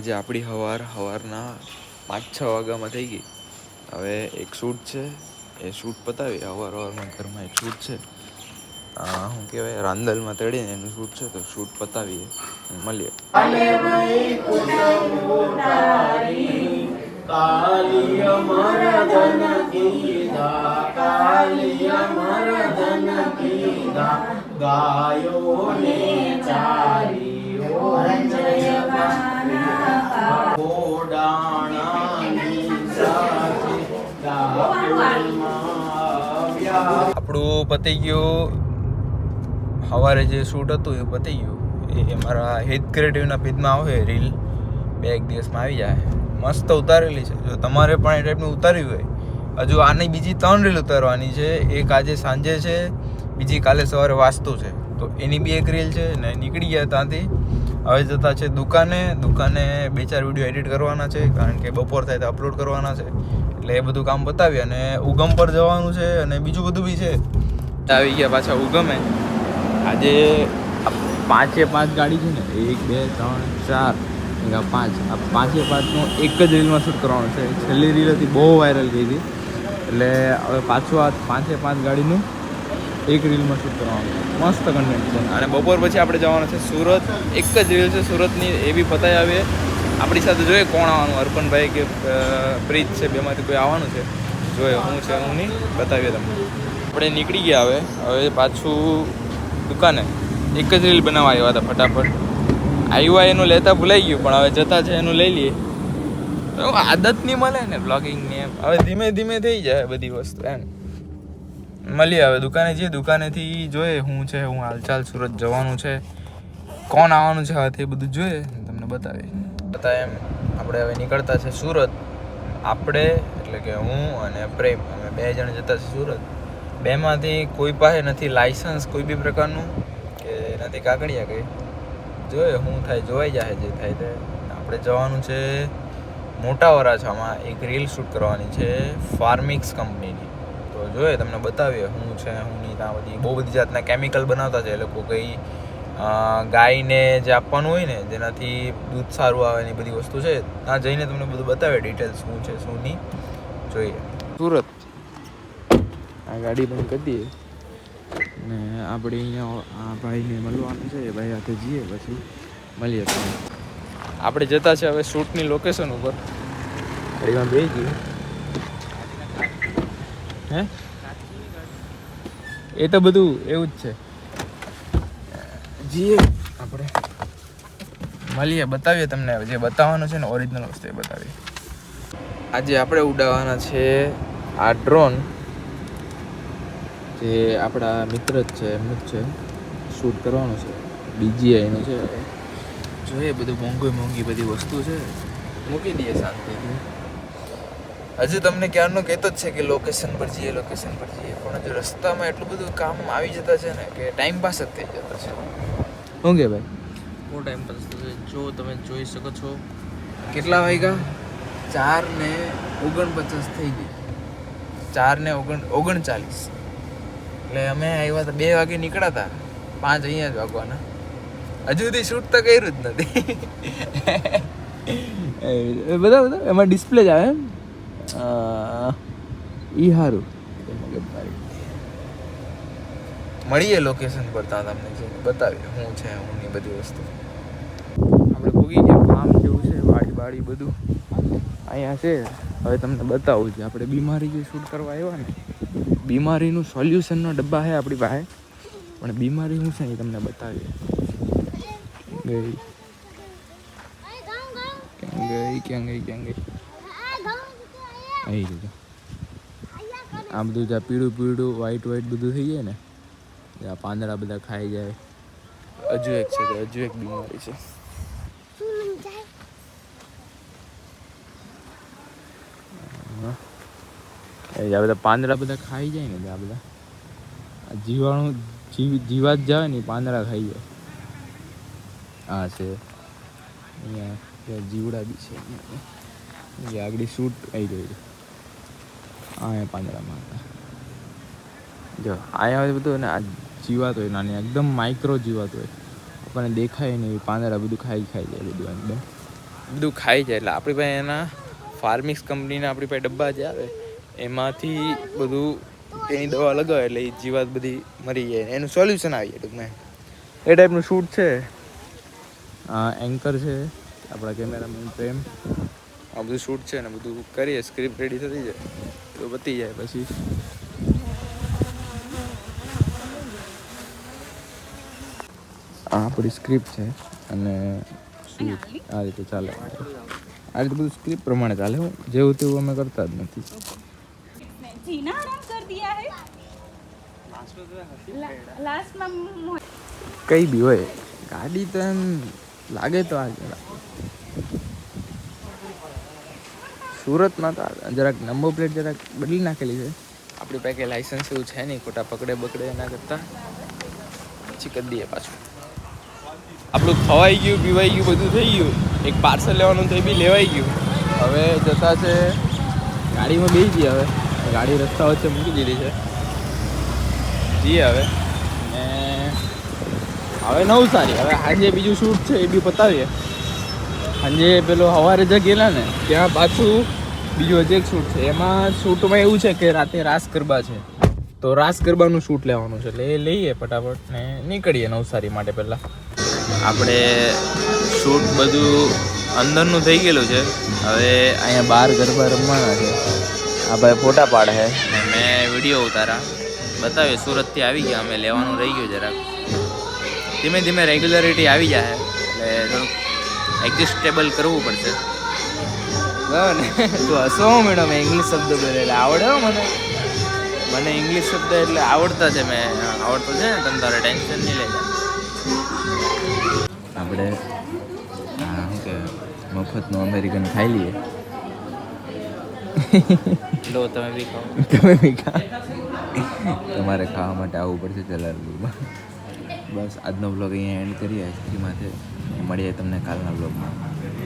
આજે આપણી સવારના 5-6 વાગ્યામાં થઈ ગઈ. હવે એક શૂટ છે, એ શૂટ પતાવી સવારમાં ઘરમાં એક શૂટ છે, શું કહેવાય, રાંદલમાં તેડીને એનું શૂટ છે, તો શૂટ પતાવીએ મળીએ. આપણું પતી ગયું. સવારે જે શૂટ હતું એ પતી ગયું. એ મારા હિત ક્રિએટિવના પેજમાં આવે રીલ, 2-1 દિવસમાં આવી જાય. મસ્ત ઉતારેલી છે. જો તમારે પણ એ ટાઈપનું ઉતાર્યું હોય, હજુ આની બીજી 3 રીલ ઉતારવાની છે. એક આજે સાંજે છે, બીજી કાલે સવારે વાસ્તુ છે, તો એની બી એક રીલ છે. ને નીકળી ગયા ત્યાંથી હવે જતા છે દુકાને 2-4 વિડીયો એડિટ કરવાના છે, કારણ કે બપોર થાય તો અપલોડ કરવાના છે. એટલે એ બધું કામ પતાવી અને ઉગમ પર જવાનું છે, અને બીજું બધું બી છે. આવી ગયા પાછા ઉગમે. આજે 5 ગાડી છે ને, 1 2 3 4 5, આ 5-5નો એક જ રીલમાં શૂટ કરવાનું છે. છેલ્લી રીલ હતી બહુ વાયરલ ગઈ હતી, એટલે હવે પાછું આ 5-5 ગાડીનું એક રીલમાં શૂટ કરવાનું છે. મસ્ત કન્ટેન્ટ છે. અને બપોર પછી આપણે જવાનું છે સુરત. એક જ રીલ છે સુરતની, એ બી પતાવી આવીએ. આપણી સાથે જોઈએ કોણ આવવાનું, અર્પણભાઈ કે પ્રીત છે, બેમાંથી કોઈ આવવાનું છે. જોઈએ હું છે હું નહીં, બતાવીએ તમને. આપણે નીકળી ગયા. હવે પાછું દુકાને એક જ રીલ બનાવવા આવ્યા હતા. ફટાફટ આવ્યા એનું લેતા ભૂલાઈ ગયું, પણ હવે જતા છે એનું લઈ લઈએ. આદત નહીં મળે ને બ્લોગિંગની, એમ હવે ધીમે ધીમે થઈ જાય બધી વસ્તુ. એમ મળીએ હવે દુકાને જઈએ. દુકાનેથી જોઈએ શું છે, હું હાલચાલ. સુરત જવાનું છે, કોણ આવવાનું છે, હવે એ બધું જોઈએ, તમને બતાવીએ. એમ આપણે હવે નીકળતા છે સુરત. આપણે એટલે કે હું અને પ્રેમ, અમે 2 જણ જતા છે સુરત. 2માંથી કોઈ પાસે નથી લાયસન્સ કોઈ બી પ્રકારનું, કે નથી કાગળિયા કંઈ. જોઈએ શું થાય, જોવાઈ જાય જે થાય તે. આપણે જવાનું છે મોટા વરાછામાં. એક રીલ શૂટ કરવાની છે ફાર્મિક્સ કંપનીની. તો જોઈએ તમને બતાવીએ શું છે શું નહીં. ત્યાં બહુ બધી જાતના કેમિકલ બનાવતા છે એ લોકો. કંઈ ગાયને જે આપવાનું હોય ને, જેનાથી દૂધ સારું આવે ને, બધી વસ્તુ છે. ત્યાં જઈને તમને બધું બતાવે ડિટેલ્સ શું છે શું નહીં. જોઈએ સુરત. આ ગાડી બંધ કરી દઈએ ને આપણે અહીંયા આ ભાઈને મળવાનું છે. એ ભાઈ સાથે જઈએ, પછી મળીએ. આપણે જતા છે હવે શૂટની લોકેશન ઉપર. ગાડીમાં બેસી ગયું. હે એ તો બધું એવું જ છે. જઈએ આપણે, મળીએ, બતાવીએ તમને. જે બતાવવાનું છે ને ઓરિજિનલ વસ્તુ એ બતાવીએ. આજે આપણે ઉડાવવાના છે આ ડ્રોન, જે આપણા મિત્ર જ છે, એમનું જ છે. શૂટ કરવાનું છે, DJI છે. જોઈએ બધું મોંઘી બધી વસ્તુ છે, મૂકી દઈએ શાંતિથી. હજુ તમને ક્યારનો કહેતો જ છે કે લોકેશન પર જઈએ, પણ હજુ રસ્તામાં એટલું બધું કામ આવી જતા છે ને કે ટાઈમ પાસ જ થઈ જતો છે. શું કે ભાઈ, બહુ ટાઈમ પાસ થશે. જો તમે જોઈ શકો છો કેટલા વાગ્યા, 4:49 થઈ ગઈ. 4:39. એટલે અમે આવ્યા હતા 2 વાગે નીકળ્યા હતા, 5 અહીંયા જ વાગવાના. હજુ સુધી શૂટ તો કર્યું જ નથી. બધા એમાં ડિસ્પ્લે જ આવે એમ. ઈ હારું. મળીએ લોકેશન પર, ત્યાં તમને જઈને બતાવીએ શું છે હું ની બધી વસ્તુ. આપણે ભૂગી ગયા. ફાર્મ જેવું છે, વાડી બધું અહીંયા છે. હવે તમને બતાવું છે. આપણે બીમારી જે શૂટ કરવા આવ્યા ને, બીમારીનું સોલ્યુશનનો ડબ્બા છે આપણી પાસે, પણ બીમારી શું છે એ તમને બતાવીએ. ક્યાં ગઈ અહીં ગઈ. આ બધું જ્યાં પીળું વ્હાઈટ બધું થઈ જાય ને, જ્યાં પાંદડા બધા ખાઈ જાય. હજુ એક બીમારી છે. આ બધા પાંદડા બધા ખાઈ જાય ને, આ બધા જીવાણુ જીવાત જાય ને, પાંદડા ખાઈ જાય. આ છે અહીંયા જીવડા બી છે. આગળ શૂટ આવી ગયું. હા પાંદડામાં જો અહીંયા બધું ને, આ જીવાત હોય નાની, એકદમ માઇક્રો જીવાત હોય, આપણને દેખાય નહીં. પાંદડા બધું ખાઈ જાય બધું એકદમ. બધું ખાઈ જાય. એટલે આપણી પાસે એના ફાર્મિક્સ કંપનીના આપણી પાસે ડબ્બા જે આવે એમાંથી બધું તેની દવા લગાવે એટલે એ જીવાત બધી મરી જાય. એનું સોલ્યુશન આવી જાય ટૂંકમાં. એ ટાઈપનું શૂટ છે. એન્કર છે આપણા કેમેરામેન પ્રેમ. આ બધું શૂટ છે ને બધું કરીએ, સ્ક્રિપ્ટ રેડી થતી જાય તો પતી જાય. પછી આ આપણી સ્ક્રિપ્ટ છે અને શૂટ આ રીતે ચાલે. આ રીતે બધું સ્ક્રિપ્ટ પ્રમાણે ચાલે. હું જેવું તેવું અમે કરતા જ નથી. કઈ બી હોય ગાડી તો એમ લાગે તો આ સુરતમાં તો જરાક નંબર પ્લેટ જરાક બદલી નાખેલી છે. આપણી પાસે લાઇસન્સ એવું છે નહીં, ખોટા પકડે એના કરતાં પછી કરી દઈએ પાછું. આપણું ખવાઈ ગયું, પીવાઈ ગયું, બધું થઈ ગયું. એક પાર્સલ લેવાનું તો એ બી લેવાઈ ગયું. હવે જતા છે ગાડીમાં બેસી જઈએ. હવે ગાડી રસ્તા વચ્ચે મૂકી દીધી છે. જઈએ હવે ને હવે નવસારી. હવે આજે બીજું શૂટ છે એ બી પતાવીએ. સાંજે પેલો સવારે જ ગયેલા ને ત્યાં પાછું બીજું હજી એક શૂટ છે. એમાં શૂટમાં એવું છે કે રાતે રાસ ગરબા છે તો રાસ ગરબાનું શૂટ લેવાનું છે. એટલે એ લઈએ ફટાફટ ને નીકળીએ નવસારી માટે. પહેલાં આપણે શૂટ બધું અંદરનું થઈ ગયેલું છે. હવે અહીંયા બહાર ગરબા રમવાના છે. આ ભાઈ ફોટા પાડે છે ને મેં વિડીયો ઉતારા બતાવીએ. સુરતથી આવી ગયા અમે, લેવાનું રહી ગયું જરાક. ધીમે ધીમે રેગ્યુલરિટી આવી જાય એટલે થોડુંક એડજસ્ટેબલ કરવું પડશે. બરાબર ને? તું હસો મેડમ ઇંગ્લિશ શબ્દ બોલે એટલે આવડે હો મને ઇંગ્લિશ શબ્દ એટલે આવડતા છે. મેં આવડતો છે ને, તમે તારે ટેન્શન નહીં લેતા. આપણે હા શું કે મફતનું અમેરિકન ખાઈ લઈએ. લો તમે બી ખાઓ. તમે બી ખાઓ. તમારે ખાવા માટે આવવું પડશે જલાલપુરમાં. બસ આજનો બ્લોગ અહીંયા એન્ડ કરીએ. આઈસ્ક્રીમ માટે મળીએ તમને કાલના બ્લોગમાં.